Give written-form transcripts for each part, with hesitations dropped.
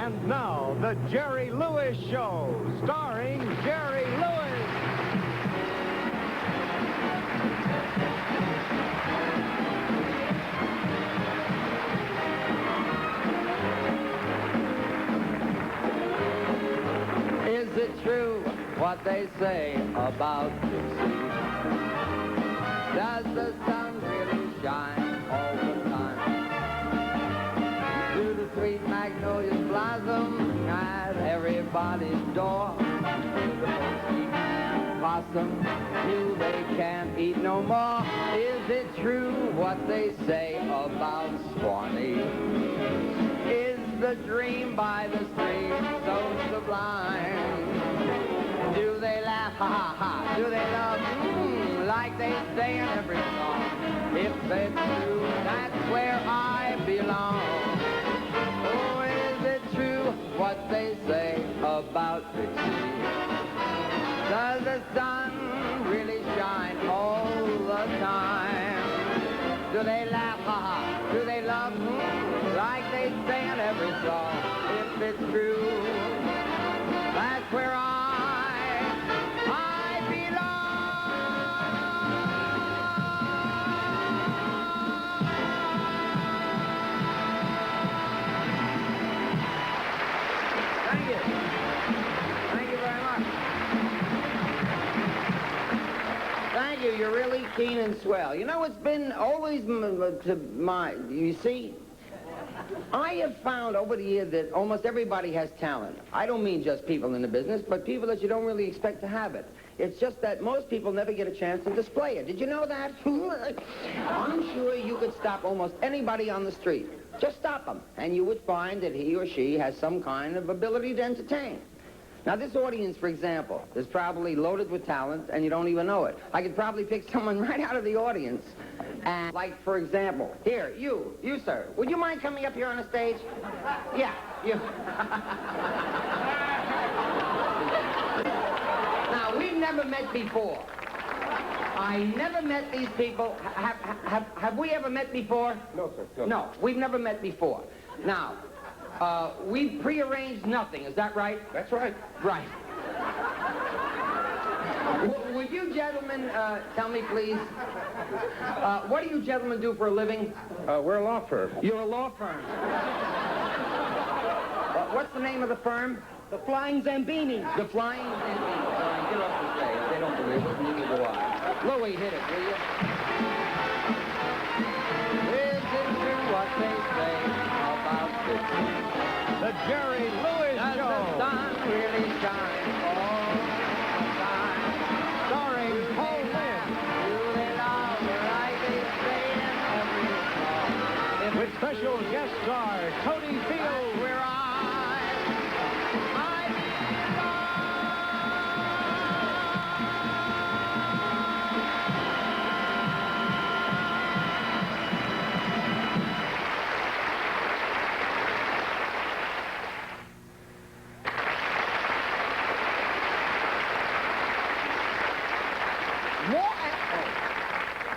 And now, The Jerry Lewis Show, starring Jerry Lewis. Is it true what they say about Dixie? Does the sun really shine all the time? Do the sweet magnolias blossom at everybody's door? Do the folks eat possum till they can't eat no more? Is it true what they say about Swanee? Is the dream by the stream so sublime? Do they laugh, ha ha ha? Do they love, like they say in every song? If it's true, that's where I belong. Oh, is it true what they say about Dixie? Does the sun really shine all the time? Do they laugh, ha ha? Do they love, like they say in every song? If it's true, that's where I belong. Thank you. Thank you very much. Thank you. You're really keen and swell. You know, it's been always you see, I have found over the years that almost everybody has talent. I don't mean just people in the business, but people that you don't really expect to have it. It's just that most people never get a chance to display it. Did you know that? I'm sure you could stop almost anybody on the street. Just stop them, and you would find that he or she has some kind of ability to entertain. Now, this audience, for example, is probably loaded with talent, and you don't even know it. I could probably pick someone right out of the audience. And, like, for example, here, you, sir. Would you mind coming up here on the stage? Yeah, you. Now, we've never met before. I never met these people. Have we ever met before? No, sir. No. No, we've never met before. Now, we prearranged nothing, is that right? That's right. Right. Would you gentlemen tell me, please, what do you gentlemen do for a living? We're a law firm. You're a law firm. What's the name of the firm? The Flying Zambini. The Flying Zambini. All right, get off the stage. They don't believe it, neither do I. Louie, hit it, will you? Is it true what they say about Dixie? The Jerry Lewis Does Show, the sun really shine all the time? starring Paul Lynde, Do they love like they say in every song? If with special guest star Totie Field. where I belong.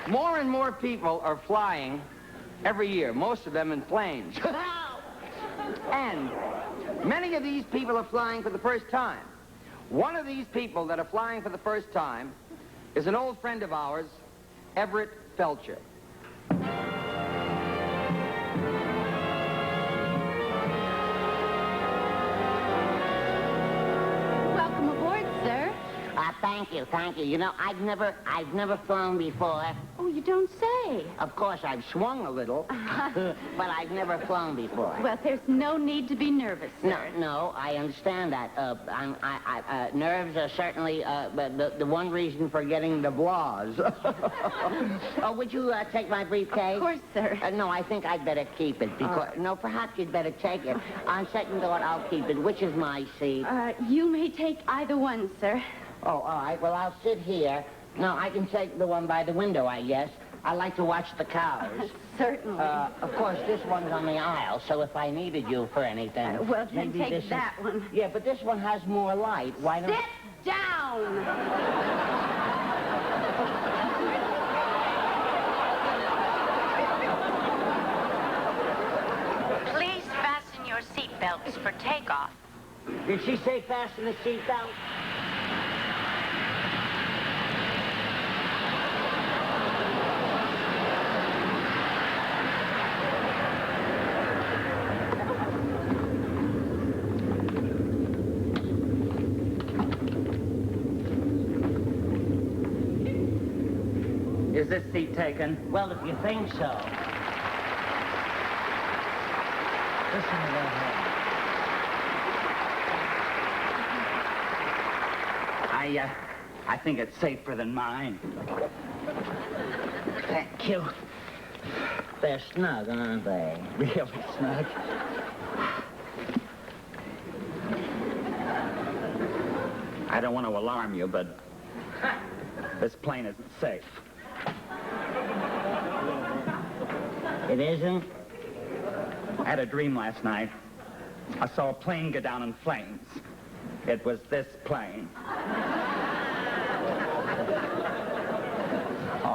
More and more people are flying every year, most of them in planes. And many of these people are flying for the first time. One of these people that are flying for the first time is an old friend of ours, Everett Felcher. Welcome aboard, sir. Thank you. You know, I've never flown before. Oh, you don't say. Of course, I've swung a little, but I've never flown before. Well, there's no need to be nervous, sir. No, I understand that. Nerves are certainly the one reason for getting the blahs. Oh, would you take my briefcase? Of course, sir. No, I think I'd better keep it because... No, perhaps you'd better take it. On second thought, I'll keep it. Which is my seat? You may take either one, sir. Oh, all right. Well, I'll sit here. No, I can take the one by the window, I guess. I like to watch the cows. Certainly. Of course, this one's on the aisle, so if I needed you for anything... well, then maybe take that one. Yeah, but this one has more light. Why don't... Sit down! Please fasten your seatbelt. seatbelts for takeoff. Did she say fasten the seatbelt? Is this seat taken? Well, if you think so. Listen to that. I think it's safer than mine. Thank you. They're snug, aren't they? Really snug. I don't want to alarm you, but this plane isn't safe. It isn't? I had a dream last night. I saw a plane go down in flames. It was this plane.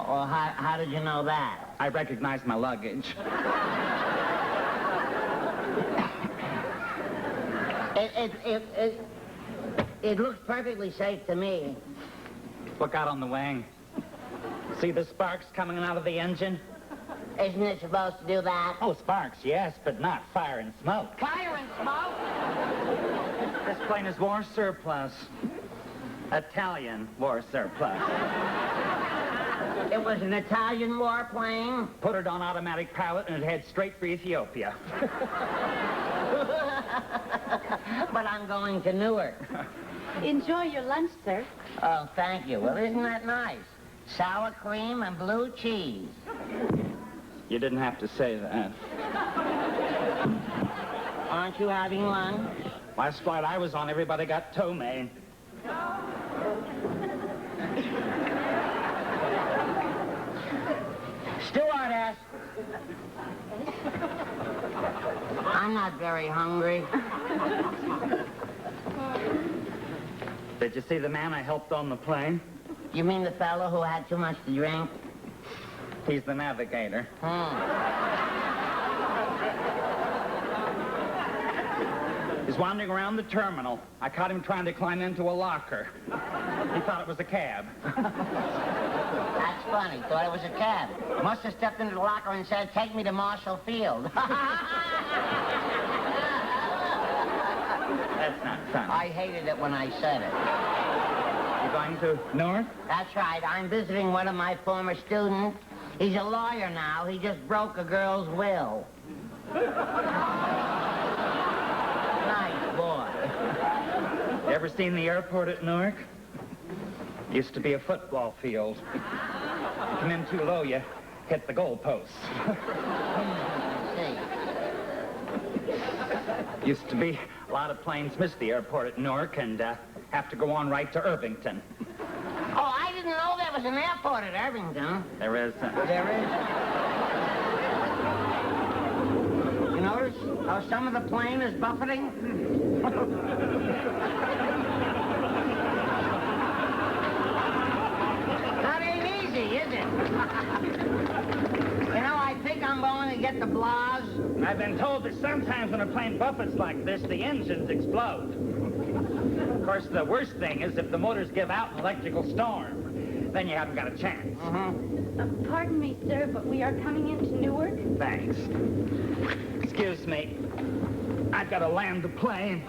Oh, how did you know that? I recognized my luggage. It looks perfectly safe to me. Look out on the wing. See the sparks coming out of the engine? Isn't it supposed to do that? Oh, sparks, yes, but not fire and smoke. Fire and smoke? This plane is war surplus. Italian war surplus. It was an Italian warplane? Put it on automatic pilot and it heads straight for Ethiopia. But I'm going to Newark. Enjoy your lunch, sir. Oh, thank you. Well, isn't that nice? Sour cream and blue cheese. You didn't have to say that. Aren't you having lunch? Last flight I was on, everybody got toe made. Stewardess! I'm not very hungry. Did you see the man I helped on the plane? You mean the fellow who had too much to drink? He's the navigator. He's wandering around the terminal. I caught him trying to climb into a locker. He thought it was a cab. That's funny. Thought it was a cab. Must have stepped into the locker and said, "Take me to Marshall Field." That's not funny. I hated it when I said it. You going to Newark? That's right. I'm visiting one of my former students. He's a lawyer now. He just broke a girl's will. Nice boy. You ever seen the airport at Newark? Used to be a football field. You come in too low, you hit the goalposts. See. Used to be a lot of planes miss the airport at Newark and have to go on right to Irvington. Oh, I didn't know there was an airport at Irvington. There is. There is. You notice how some of the plane is buffeting? That ain't easy, is it? You know, I think I'm going to get the blahs. I've been told that sometimes when a plane buffets like this, the engines explode. Of course, the worst thing is if the motors give out an electrical storm. Then you haven't got a chance. Pardon me, sir, but we are coming into Newark. Thanks. Excuse me. I've got to land the plane.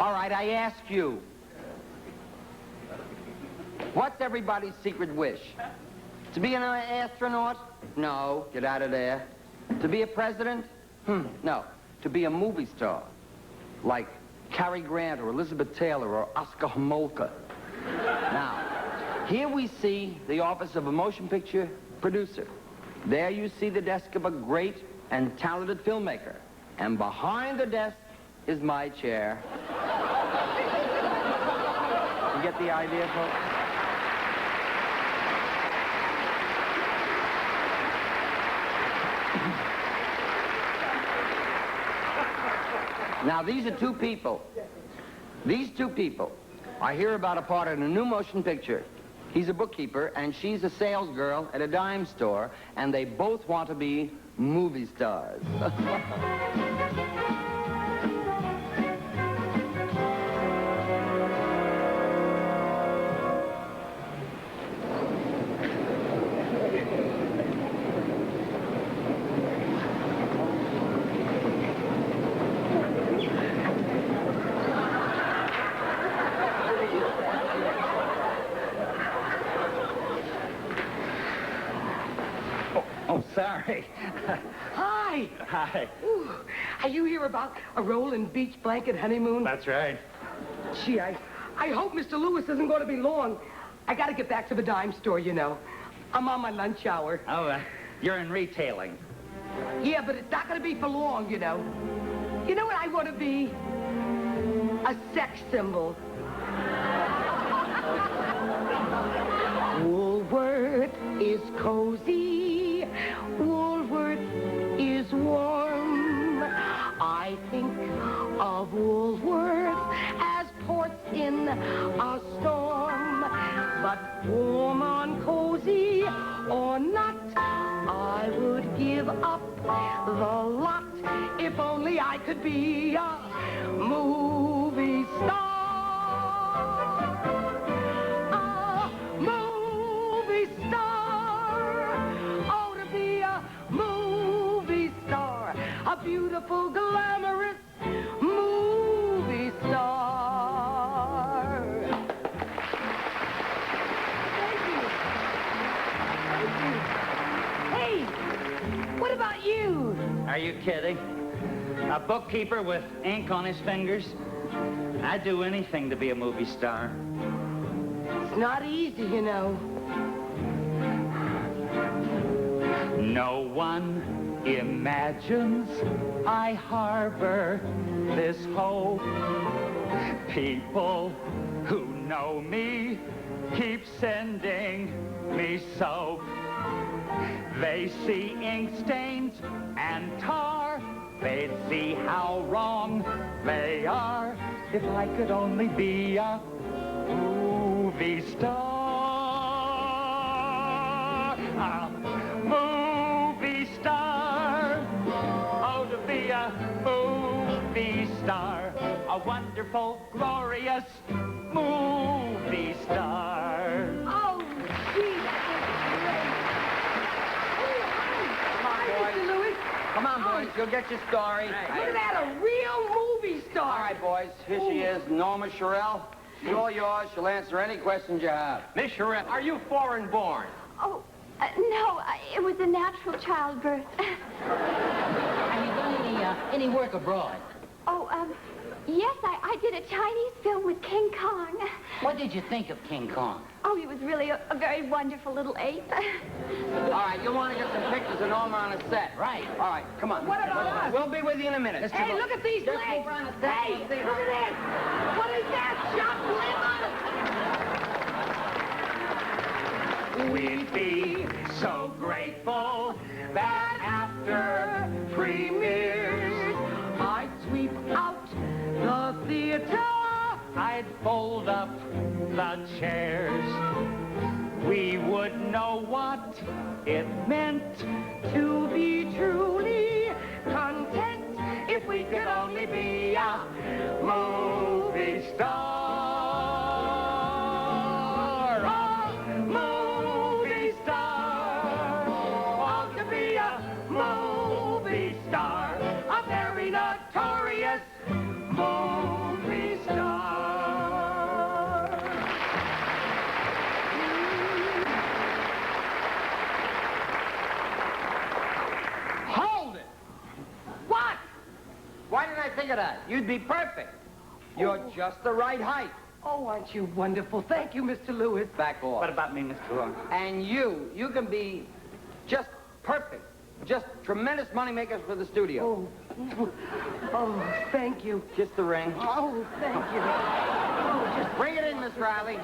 All right, I ask you. What's everybody's secret wish? To be an astronaut? No, get out of there. To be a president? No. To be a movie star. Like Cary Grant or Elizabeth Taylor or Oscar Homolka. Now, here we see the office of a motion picture producer. There you see the desk of a great and talented filmmaker. And behind the desk is my chair. You get the idea, folks? Now, these are two people. These two people are here about a part in a new motion picture. He's a bookkeeper, and she's a sales girl at a dime store, and they both want to be movie stars. Oh, sorry. Hi. Hi. Ooh, are you here about a rolling beach blanket honeymoon? That's right. Gee, I hope Mr. Lewis isn't going to be long. I got to get back to the dime store, you know. I'm on my lunch hour. Oh, you're in retailing. Yeah, but it's not going to be for long, you know. You know what I want to be? A sex symbol. Woolworth is cozy. Woolworth is warm. I think of Woolworth as ports in a storm. But warm on cozy or not, I would give up the lot if only I could be a movie star. A movie star. Oh, to be a movie star. A beautiful, glamorous movie star. Thank you. Thank you. Hey, what about you? Are you kidding? A bookkeeper with ink on his fingers? I'd do anything to be a movie star. It's not easy, you know. No one imagines I harbor this hope. People who know me keep sending me soap. They see ink stains and tar. They'd see how wrong they are if I could only be a movie star. A movie star. Oh, to be a movie star. A wonderful, glorious movie star. Oh, gee, that was great. Hi, Mr. Lewis. Come on, boys. You'll get your story. Look at that, a real movie star. All right, boys. Here she is, Norma Sherrill. She's all yours. She'll answer any questions you have. Miss Sherrill, are you foreign born? Oh, no, it was a natural childbirth. Have you done any work abroad? Oh, yes, I did a Chinese film with King Kong. What did you think of King Kong? Oh, he was really a very wonderful little ape. All right, you'll want to get some pictures of Norma on a set. Right. All right, come on. What about us? We'll be with you in a minute. Hey, look at these Just legs. move around the set. Hey, look at this. What is that? Chopped liver? We'd be so grateful that after premieres, I'd sweep out the theater. I'd fold up the chairs. We would know what it meant To be truly content if we could only be a movie star. A movie star. Oh, to be a movie star. A very notorious movie star. Hold it! What? Why didn't I think of that? You'd be perfect. You're just the right height. Oh, aren't you wonderful? Thank you, Mr. Lewis. Back off. What about me, Mr. Long? And you can be just perfect. Just tremendous money makers for the studio. Oh, thank you. Kiss the ring. Oh, thank you. Oh, just Bring it in, Miss Riley.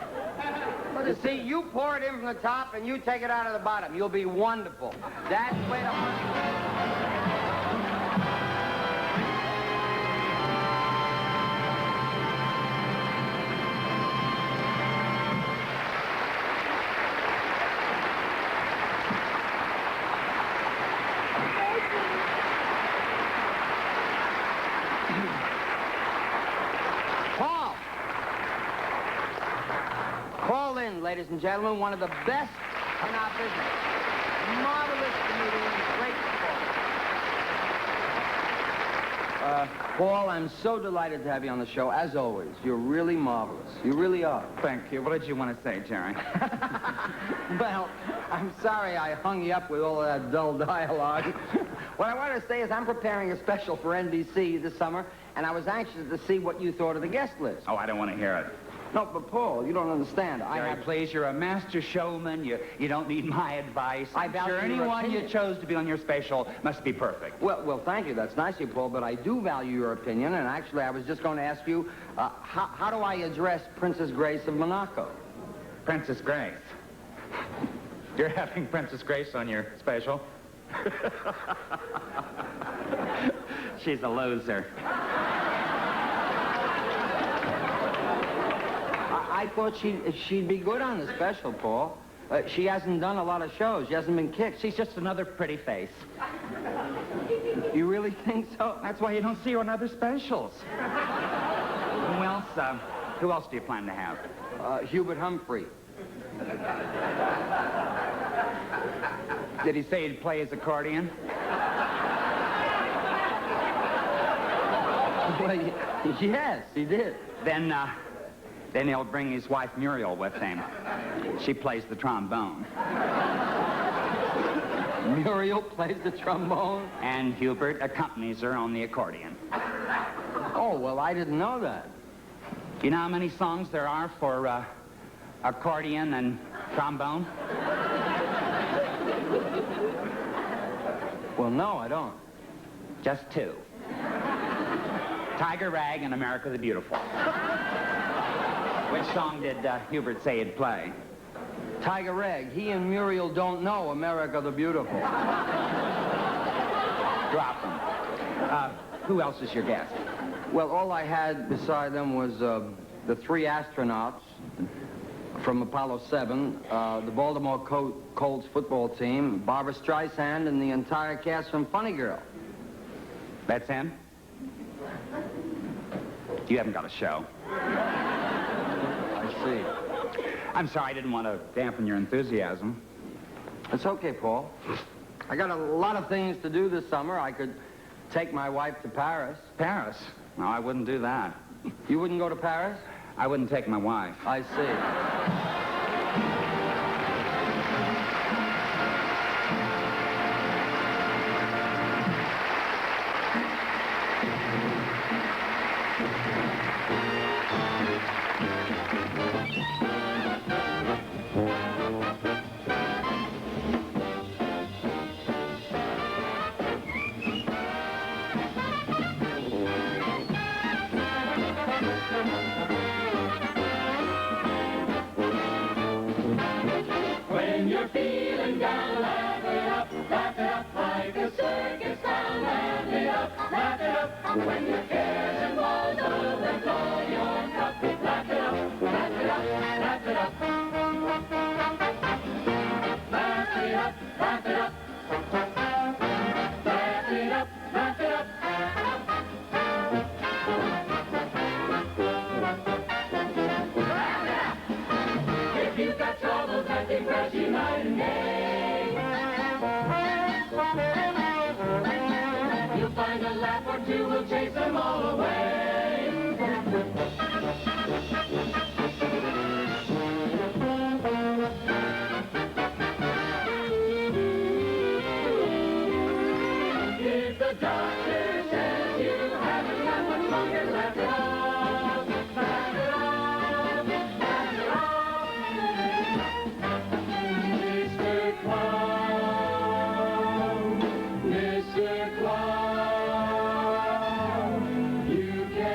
You see, you pour it in from the top and you take it out of the bottom. You'll be wonderful. That's where the money... ladies and gentlemen, one of the best in our business. Marvelous comedian, great performer. Paul, I'm so delighted to have you on the show, as always. You're really marvelous. You really are. Thank you. What did you want to say, Jerry? Well, I'm sorry I hung you up with all of that dull dialogue. What I wanted to say is I'm preparing a special for NBC this summer, and I was anxious to see what you thought of the guest list. Oh, I don't want to hear it. No, but Paul, you don't understand. Jerry, please, you're a master showman. You don't need my advice. I I'm value sure your anyone you opinion. chose to be on your special must be perfect. Well, thank you. That's nice of you, Paul, but I do value your opinion, and actually I was just going to ask you, how do I address Princess Grace of Monaco? Princess Grace. You're having Princess Grace on your special? She's a loser. I thought she'd be good on the special, Paul. She hasn't done a lot of shows. She hasn't been kicked. She's just another pretty face. You really think so? That's why you don't see her on other specials. Who else do you plan to have? Hubert Humphrey. Did he say he'd play his accordion? Well, yes, he did. Then he'll bring his wife Muriel with him. She plays the trombone. Muriel plays the trombone? And Hubert accompanies her on the accordion. Oh, well, I didn't know that. You know how many songs there are for accordion and trombone? Well, no, I don't. Just 2. Tiger Rag and America the Beautiful. Which song did Hubert say he'd play? Tiger Rag. He and Muriel don't know America the Beautiful. Drop them. Who else is your guest? Well, all I had beside them was the 3 astronauts from Apollo 7, the Baltimore Colts football team, Barbra Streisand, and the entire cast from Funny Girl. That's him? You haven't got a show. I see. I'm sorry, I didn't want to dampen your enthusiasm. It's okay, Paul. I got a lot of things to do this summer. I could take my wife to Paris. Paris? No, I wouldn't do that. You wouldn't go to Paris? I wouldn't take my wife. I see. When you're feeling down, laugh it up like a circus clown. Laugh it up. When your cares and woes overflow your cup, laugh it up. Laugh it up. Laugh it up. Laugh it up. Laugh it up. Laugh it up. If you've got troubles that depress you night and day, you'll find a laugh or two will chase them all away. If the doctor says you haven't got much longer, laugh it up. Laugh it up. Laugh it up. Mr. Clown, you can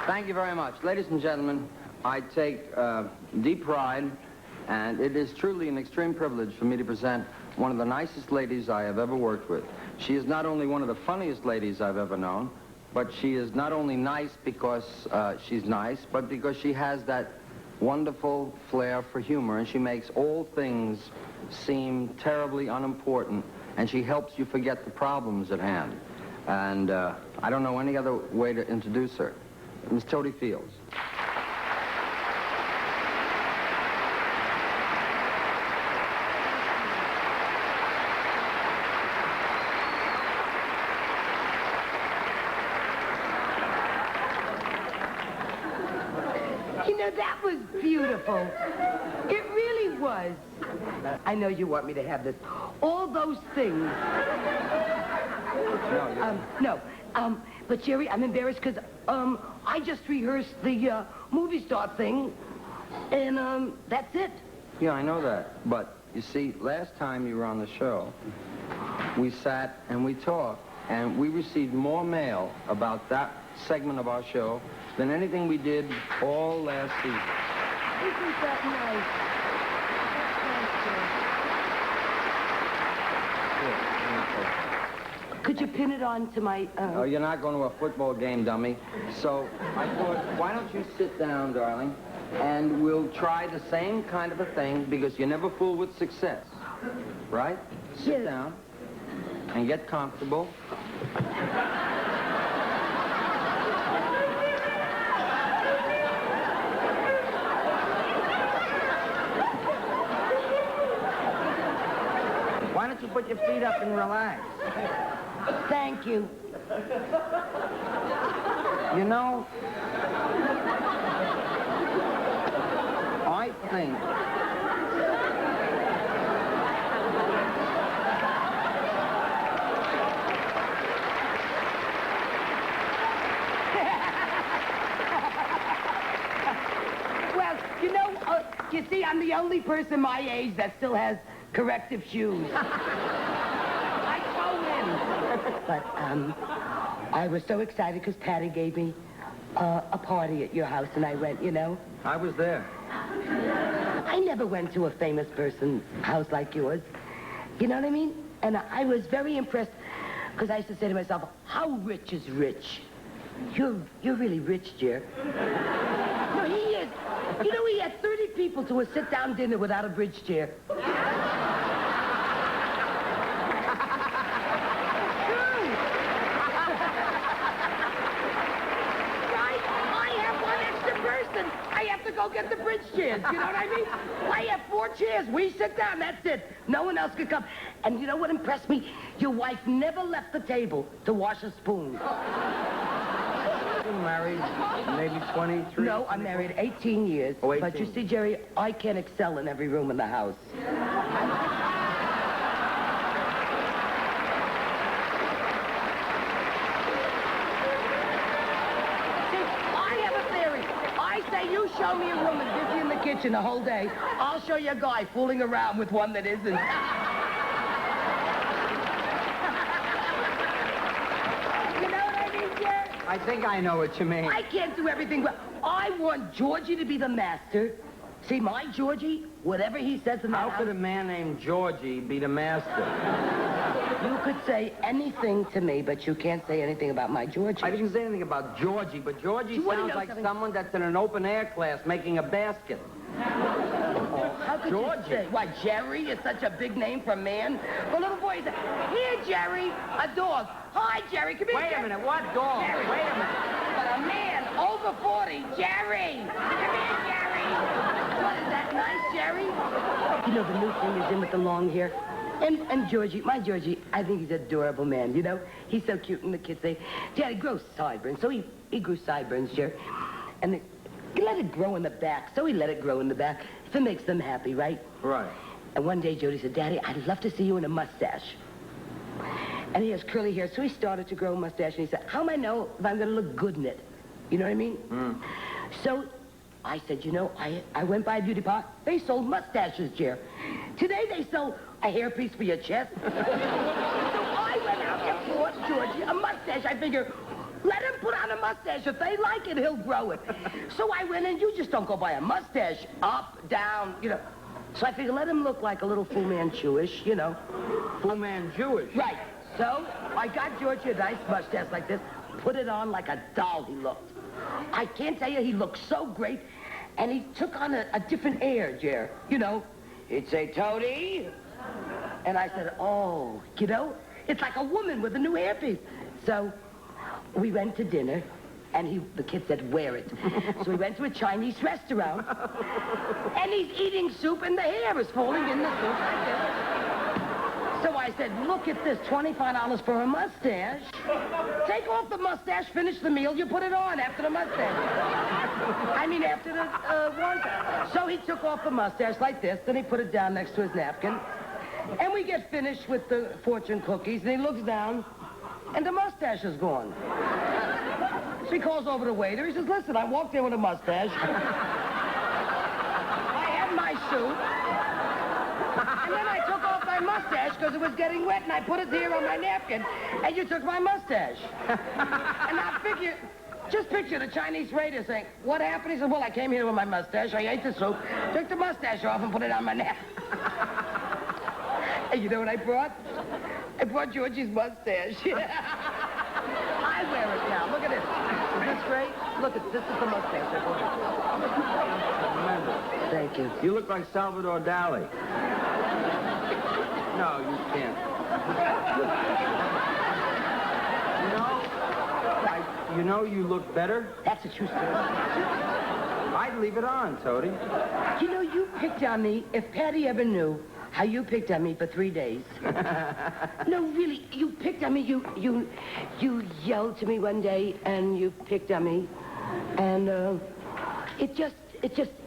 Thank you very much. Ladies and gentlemen, I take deep pride, and it is truly an extreme privilege for me to present one of the nicest ladies I have ever worked with. She is not only one of the funniest ladies I've ever known, but she is not only nice because she's nice, but because she has that wonderful flair for humor, and she makes all things seem terribly unimportant, and she helps you forget the problems at hand. And I don't know any other way to introduce her. Miss Totie Fields. You know, that was beautiful. It really was. I know you want me to have this. All those things. No. But Jerry, I'm embarrassed because, I just rehearsed the, movie star thing, and, that's it. Yeah, I know that. But, you see, last time you were on the show, we sat and we talked, and we received more mail about that segment of our show than anything we did all last season. Isn't that nice? Could you pin it on to my, Oh, you're not going to a football game, dummy. So I thought, why don't you sit down, darling, and we'll try the same kind of a thing, because you never fool with success, right? Sit down and get comfortable. Why don't you put your feet up and relax? Thank you. You know, I think... Well, you know, you see, I'm the only person my age that still has corrective shoes. I go in. But, I was so excited because Patty gave me a party at your house, and I went, you know. I was there. I never went to a famous person's house like yours. You know what I mean? And I was very impressed because I used to say to myself, how rich is rich? You're really rich, dear. No, he is. You know, he had 30 people to a sit-down dinner without a bridge chair. I have to go get the bridge chairs, you know what I mean? I have 4 chairs. We sit down, that's it. No one else could come. And you know what impressed me? Your wife never left the table to wash a spoon. You're married maybe 23? No, I'm married 18 years. Oh, 18. But you see, Jerry, I can't excel in every room in the house. You show me a woman busy in the kitchen the whole day, I'll show you a guy fooling around with one that isn't. You know what I mean, Jerry? I think I know what you mean. I can't do everything, but I want Georgie to be the master. See, my Georgie, whatever he says in that How house... could a man named Georgie be the master? You could say anything to me, but you can't say anything about my Georgie. I didn't say anything about Georgie, but Georgie sounds like someone that's in an open-air class making a basket. How could you say? Why, Jerry is such a big name for a man? The little boy said, here, Jerry, a dog. Hi, Jerry, come here. Wait a minute, what dog? Jerry. Wait a minute. But a man over 40, Jerry. Come here, Jerry. What, is that nice, Jerry? You know, the new thing is in with the long hair. And Georgie, my Georgie, I think he's an adorable man, you know? He's so cute, and the kids say, Daddy, grow sideburns. So he grew sideburns, Jerry. And he let it grow in the back. So he let it grow in the back. If it makes them happy, right? Right. And one day, Jody said, Daddy, I'd love to see you in a mustache. And he has curly hair, so he started to grow a mustache, and he said, how am I know if I'm going to look good in it? You know what I mean? Mm. So I said, you know, I went by a beauty park. They sold mustaches, Jer. Today they sell a hairpiece for your chest. So I went out and bought Georgie, a mustache. I figure, let him put on a mustache. If they like it, he'll grow it. So I went in. You just don't go by a mustache. Up, down, you know. So I figure, let him look like a little Fu Manchu-ish, you know. Fu Manchu-ish? Right. So I got Georgie a nice mustache like this, put it on like a doll he looked. I can't tell you, he looked so great, and he took on a different air, Jer. You know, he'd say, Totie. And I said, oh, you know, it's like a woman with a new hairpiece. So we went to dinner, and the kid said, wear it. So we went to a Chinese restaurant, and he's eating soup, and the hair is falling in the soup like this. So I said, look at this, $25 for a mustache. Take off the mustache, finish the meal, you put it on after the mustache. I mean, after the one. So he took off the mustache like this, then he put it down next to his napkin. And we get finished with the fortune cookies, and he looks down, and the mustache is gone. So he calls over the waiter. He says, listen, I walked in with a mustache. I had my soup. And then I took off my mustache because it was getting wet, and I put it here on my napkin, and you took my mustache. And I figured, just picture the Chinese waiter saying, what happened? He said, well, I came here with my mustache. I ate the soup, took the mustache off, and put it on my napkin. And you know what I brought? I brought Georgie's mustache. I wear it now. Look at this. Is this great? Look, this is the mustache I brought. Thank you. You look like Salvador Dali. No, you can't. You know you look better. That's a true story. I'd leave it on, Totie. You know, you picked on me. If Patty ever knew how you picked on me for 3 days. No, really, you picked on me. You yelled to me one day, and you picked on me. And it just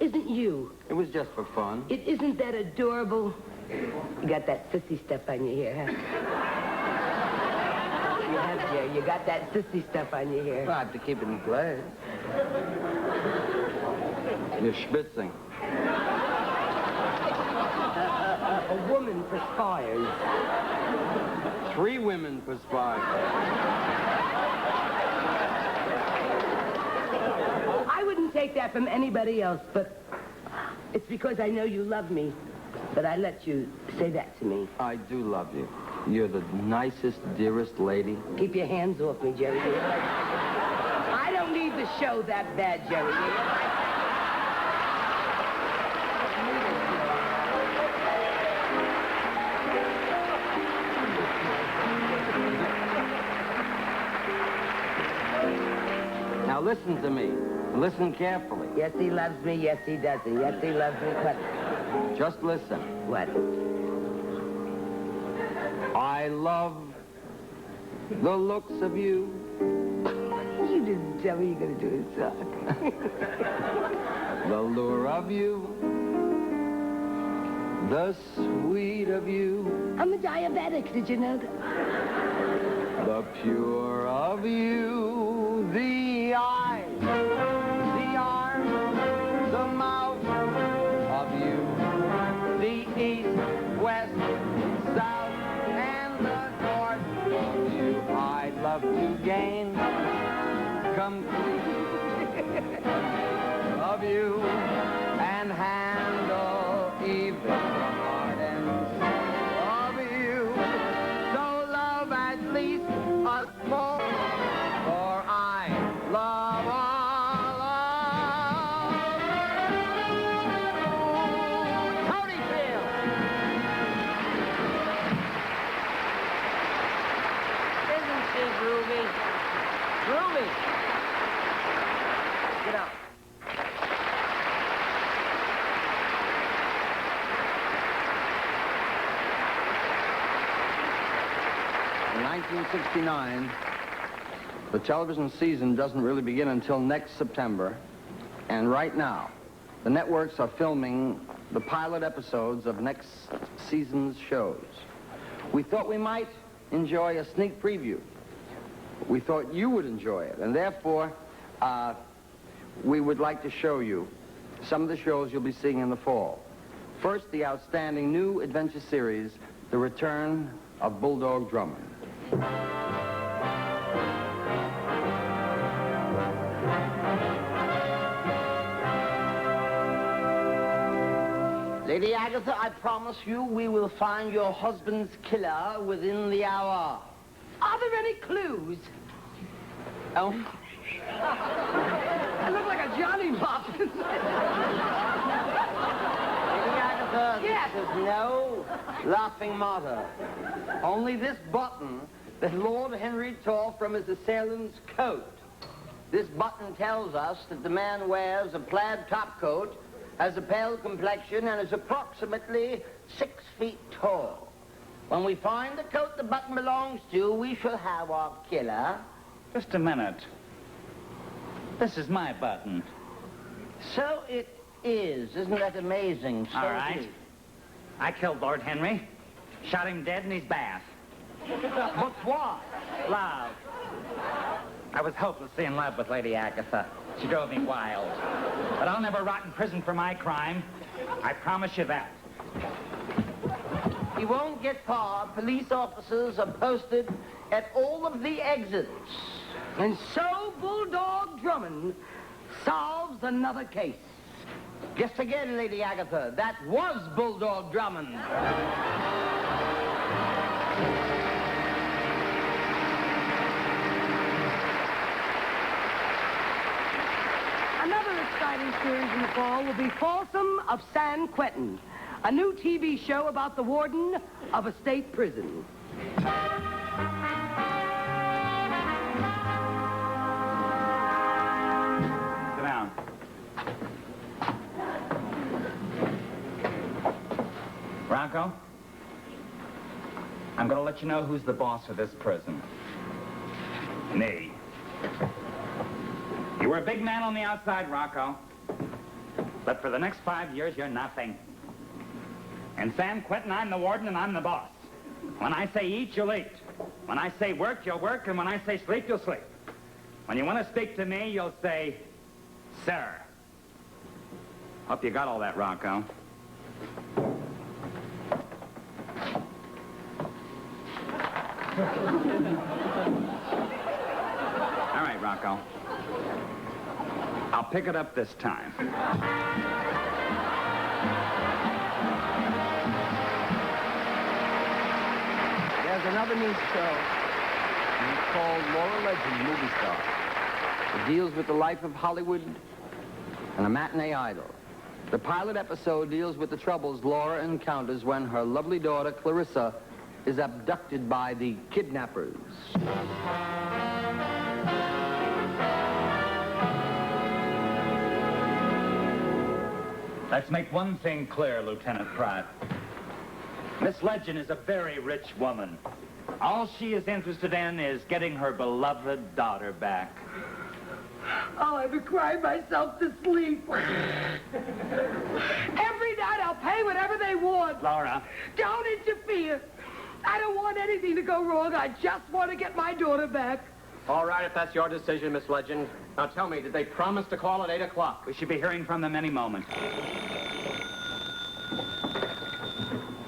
isn't you. It was just for fun. It isn't that adorable. You got that sissy stuff on your hair, huh? You have, Jerry. You got that sissy stuff on your hair. Well, I have to keep it in place. You're schwitzing. A woman perspires. 3 women perspire. I wouldn't take that from anybody else, but it's because I know you love me that I let you say that to me. I do love you. You're the nicest, dearest lady. Keep your hands off me, Jerry. I don't need the show that bad, Jerry. Now listen to me. Listen carefully. Yes, he loves me. Yes, he doesn't. Yes, he loves me. What? Just listen. What? I love the looks of you. You didn't tell me you're going to do a song. The lure of you. The sweet of you. I'm a diabetic. Did you know that? The pure of you. The eyes. The arms. The mouth of you. The east, west, south, and the north of you. I'd love to gain complete of you and handle even the heart and soul of you. So love at least us more, for I love all of you. Totie Field. Isn't she groovy? Groovy. Get up. In 1969, the television season doesn't really begin until next September. And right now, the networks are filming the pilot episodes of next season's shows. We thought we might enjoy a sneak preview. We thought you would enjoy it. And therefore, we would like to show you some of the shows you'll be seeing in the fall. First, the outstanding new adventure series, The Return of Bulldog Drummond. Lady Agatha, I promise you we will find your husband's killer within the hour. Are there any clues? Oh? I look like a Johnny Mop. Lady Agatha, Yes. this is no laughing matter. Only this button that Lord Henry tore from his assailant's coat. This button tells us that the man wears a plaid topcoat, has a pale complexion, and is approximately 6 feet tall. When we find the coat the button belongs to, we shall have our killer. Just a minute. This is my button. So it is. Isn't that amazing? So All it right. is. I killed Lord Henry. Shot him dead in his bath. But why? Love. I was hopelessly in love with Lady Agatha. She drove me wild. But I'll never rot in prison for my crime. I promise you that. He won't get far. Police officers are posted at all of the exits. And so Bulldog Drummond solves another case. Guess again, Lady Agatha, that was Bulldog Drummond. Another exciting series in the fall will be Folsom of San Quentin, a new TV show about the warden of a state prison. Sit down. Rocco, I'm going to let you know who's the boss of this prison. Me. You were a big man on the outside, Rocco. But for the next 5 years, you're nothing. In San Quentin, I'm the warden and I'm the boss. When I say eat, you'll eat. When I say work, you'll work. And when I say sleep, you'll sleep. When you want to speak to me, you'll say, sir. Hope you got all that, Rocco. All right, Rocco. I'll pick it up this time. There's another new show called Laura Legend, Movie Star. It deals with the life of Hollywood and a matinee idol. The pilot episode deals with the troubles Laura encounters when her lovely daughter, Clarissa, is abducted by the kidnappers. Let's make one thing clear, Lieutenant Pratt. Miss Legend is a very rich woman. All she is interested in is getting her beloved daughter back. Oh, I've been crying myself to sleep. Every night I'll pay whatever they want. Laura. Don't interfere. I don't want anything to go wrong. I just want to get my daughter back. All right, if that's your decision, Miss Legend. Now tell me, did they promise to call at 8 o'clock? We should be hearing from them any moment.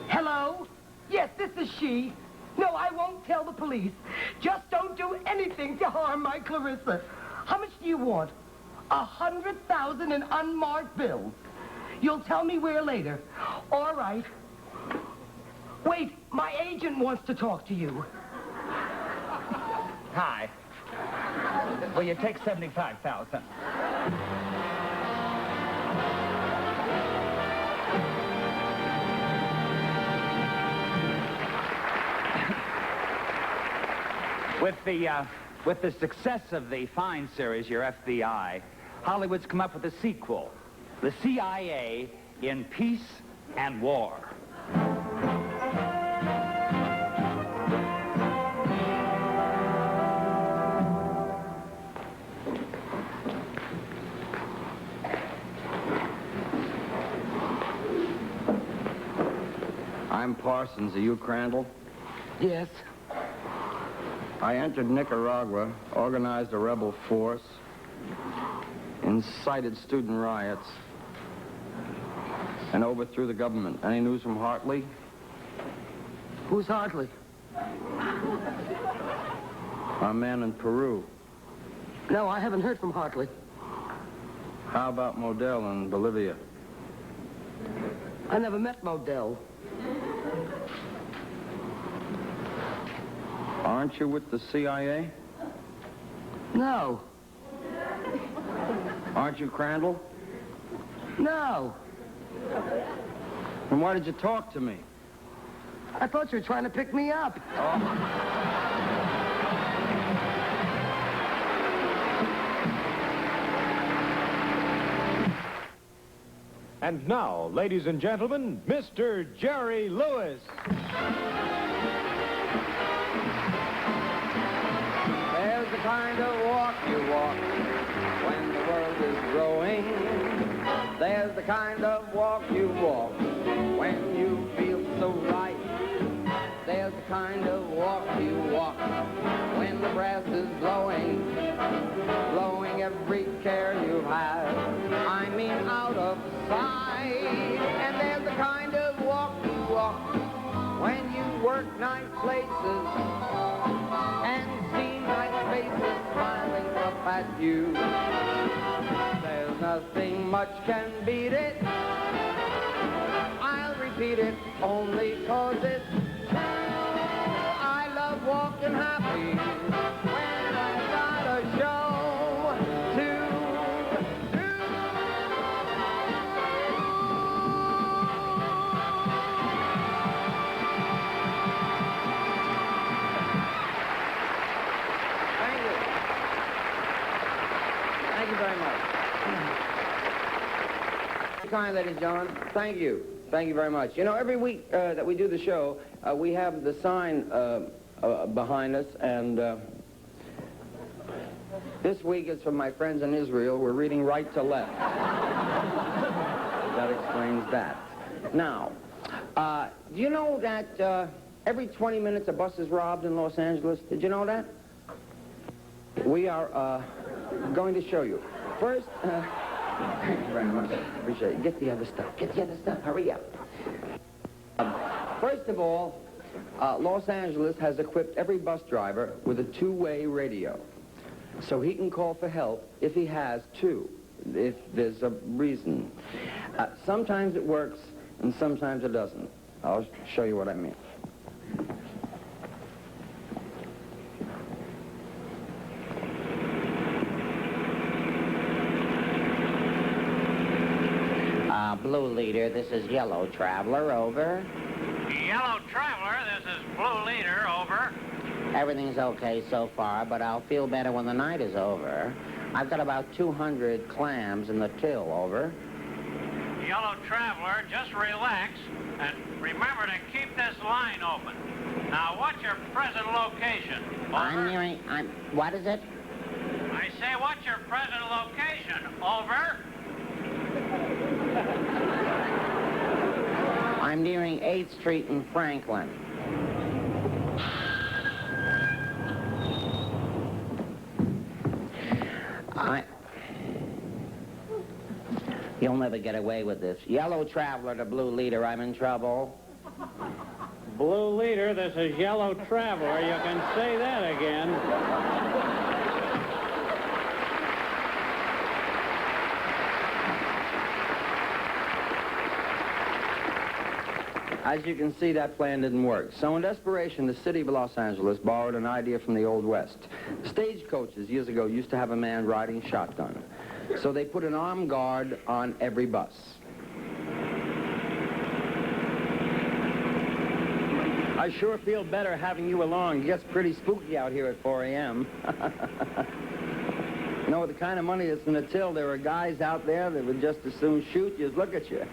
Hello? Yes, this is she. No, I won't tell the police. Just don't do anything to harm my Clarissa. How much do you want? 100,000 in unmarked bills. You'll tell me where later. All right. Wait, my agent wants to talk to you. Hi. Will you take 75,000? With the success of the Fine series, your FBI, Hollywood's come up with a sequel, The CIA in Peace and War. I'm Parsons. Are you Crandall? Yes. I entered Nicaragua, organized a rebel force, incited student riots, and overthrew the government. Any news from Hartley? Who's Hartley? Our man in Peru. No, I haven't heard from Hartley. How about Modell in Bolivia? I never met Modell. Aren't you with the CIA? No. Aren't you Crandall? No. Then why did you talk to me? I thought you were trying to pick me up. And now, ladies and gentlemen, Mr. Jerry Lewis. There's the kind of walk you walk when the world is growing. There's the kind of walk you walk when you feel so right. There's the kind of walk you walk when the brass is blowing, blowing every care you have, I mean out of sight. And there's the kind of walk you walk when you work nice places and see nice faces smiling up at you. There's nothing much can beat it. I'll repeat it only 'cause it's true. I love walking happy when I've got a show to do. Thank you. Thank you very much. Kind, ladies and gentlemen. Thank you. Thank you very much. You know, every week that we do the show, we have the sign behind us, and this week it's from my friends in Israel. We're reading right to left. That explains that. Now, do you know that every 20 minutes a bus is robbed in Los Angeles? Did you know that? We are going to show you. First, thank you very much. Appreciate it. Get the other stuff. Get the other stuff. Hurry up. First of all, Los Angeles has equipped every bus driver with a two-way radio. So he can call for help if he has to, if there's a reason. Sometimes it works, and sometimes it doesn't. I'll show you what I mean. Blue Leader, this is Yellow Traveler, over. Yellow Traveler, this is Blue Leader, over. Everything's okay so far, but I'll feel better when the night is over. I've got about 200 clams in the till, over. Yellow Traveler, just relax, and remember to keep this line open. Now, what's your present location? Over. What is it? I say, what's your present location? Over. I'm nearing 8th Street in Franklin. You'll never get away with this. Yellow Traveler to Blue Leader, I'm in trouble. Blue Leader, this is Yellow Traveler. You can say that again. As you can see, that plan didn't work. So in desperation, the city of Los Angeles borrowed an idea from the Old West. Stagecoaches years ago used to have a man riding shotgun. So they put an armed guard on every bus. I sure feel better having you along. It gets pretty spooky out here at 4 a.m. You know, with the kind of money that's in the till, there are guys out there that would just as soon shoot you as look at you.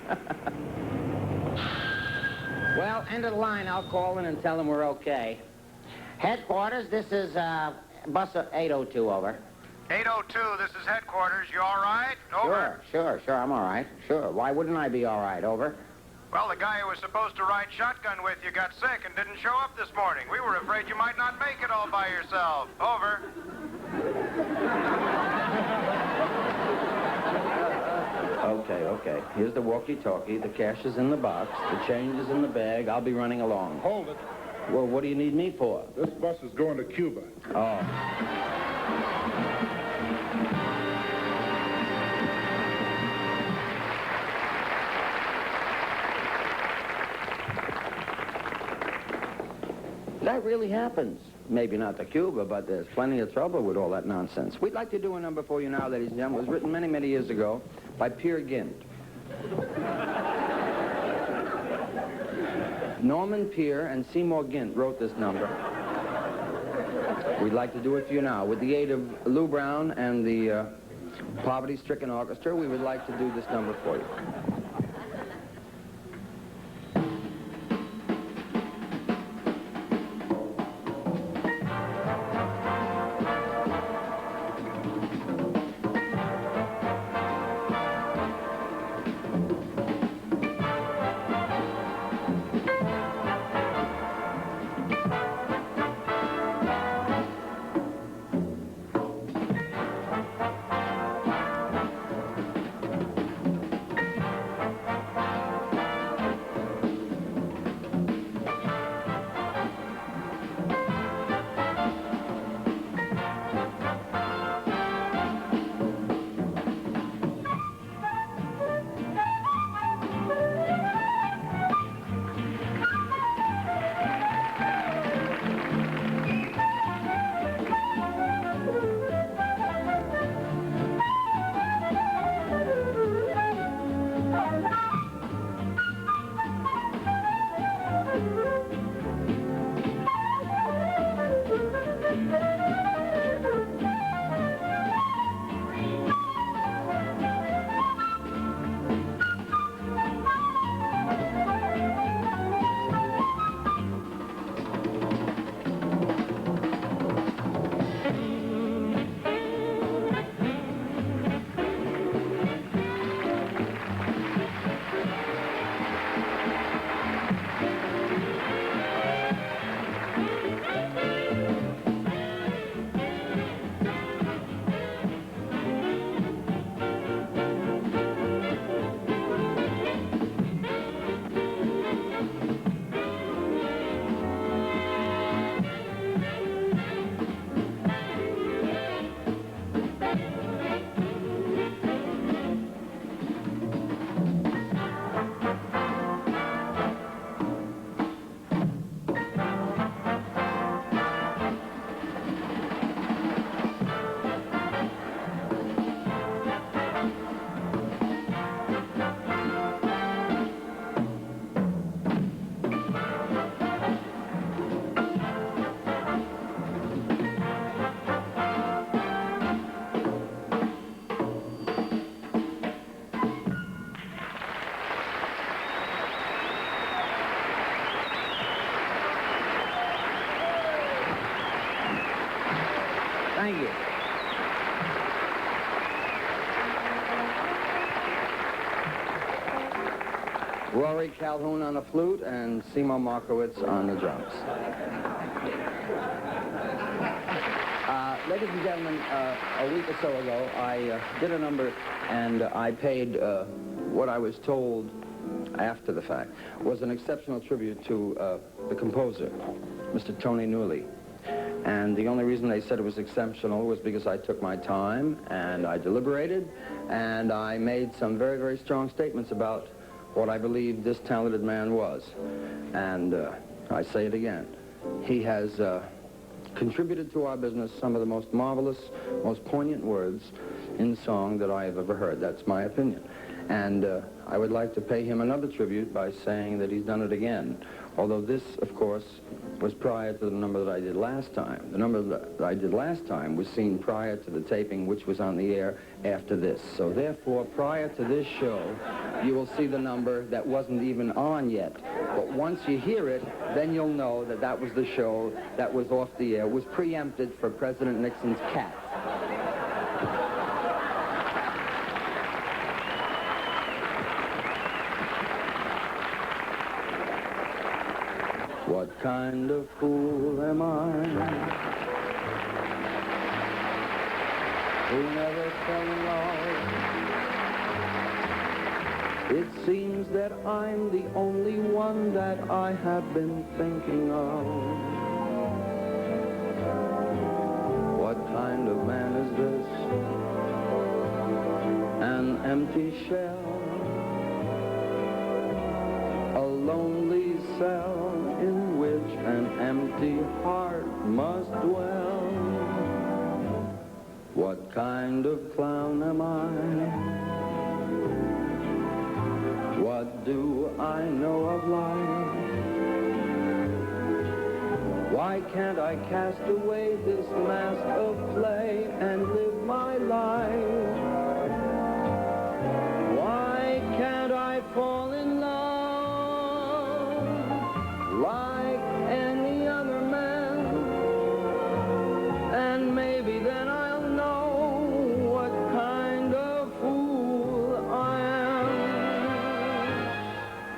Well, end of the line. I'll call in and tell them we're okay. Headquarters, this is bus 802, over. 802, this is headquarters. You all right? Over. Sure, I'm all right. Sure. Why wouldn't I be all right, over? Well, the guy who was supposed to ride shotgun with you got sick and didn't show up this morning. We were afraid you might not make it all by yourself. Over. Okay. Here's the walkie-talkie. The cash is in the box. The change is in the bag. I'll be running along. Hold it. Well, what do you need me for? This bus is going to Cuba. Oh. really happens. Maybe not to Cuba, but there's plenty of trouble with all that nonsense. We'd like to do a number for you now, ladies and gentlemen. It was written many, many years ago by Peer Gynt. Norman Peer and Seymour Gynt wrote this number. We'd like to do it for you now. With the aid of Lou Brown and the Poverty-Stricken Orchestra, we would like to do this number for you. Thank you. Rory Calhoun on the flute and Seymour Markowitz on the drums. Ladies and gentlemen, a week or so ago, I did a number and I paid what I was told after the fact was an exceptional tribute to the composer, Mr. Tony Newley. And the only reason they said it was exceptional was because I took my time and I deliberated and I made some very, very strong statements about what I believed this talented man was. And I say it again. He has contributed to our business some of the most marvelous, most poignant words in song that I have ever heard. That's my opinion. And I would like to pay him another tribute by saying that he's done it again. Although this, of course, was prior to the number that I did last time. The number that I did last time was seen prior to the taping, which was on the air after this. So therefore, prior to this show, you will see the number that wasn't even on yet. But once you hear it, then you'll know that that was the show that was off the air. It was preempted for President Nixon's cat. What kind of fool am I who never fell in love? It seems that I'm the only one that I have been thinking of. What kind of man is this? An empty shell, a lonely cell in which an empty empty heart must dwell. What kind of clown am I? What do I know of life? Why can't I cast away this mask of play and live my life? Why can't I fall in love like any other man? And maybe then I'll know what kind of fool I am.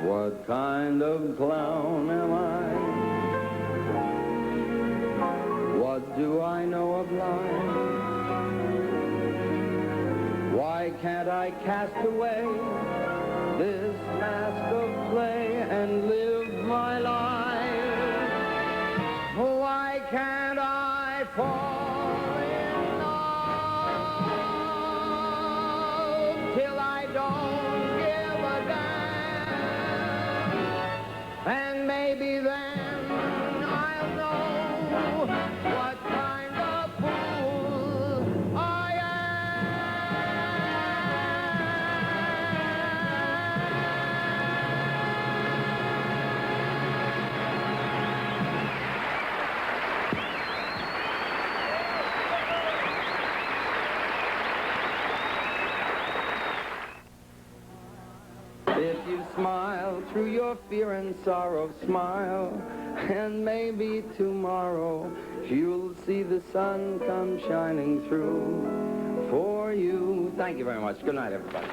What kind of clown am I? What do I know of life? Why can't I cast away this mask of play and live my life? Why can't I fall in love till I don't give a damn? And maybe then I'll know what kind of fool I am. If you smile through your fear and sorrow, smile, and maybe tomorrow you'll see the sun come shining through for you. Thank you very much. Good night, everybody.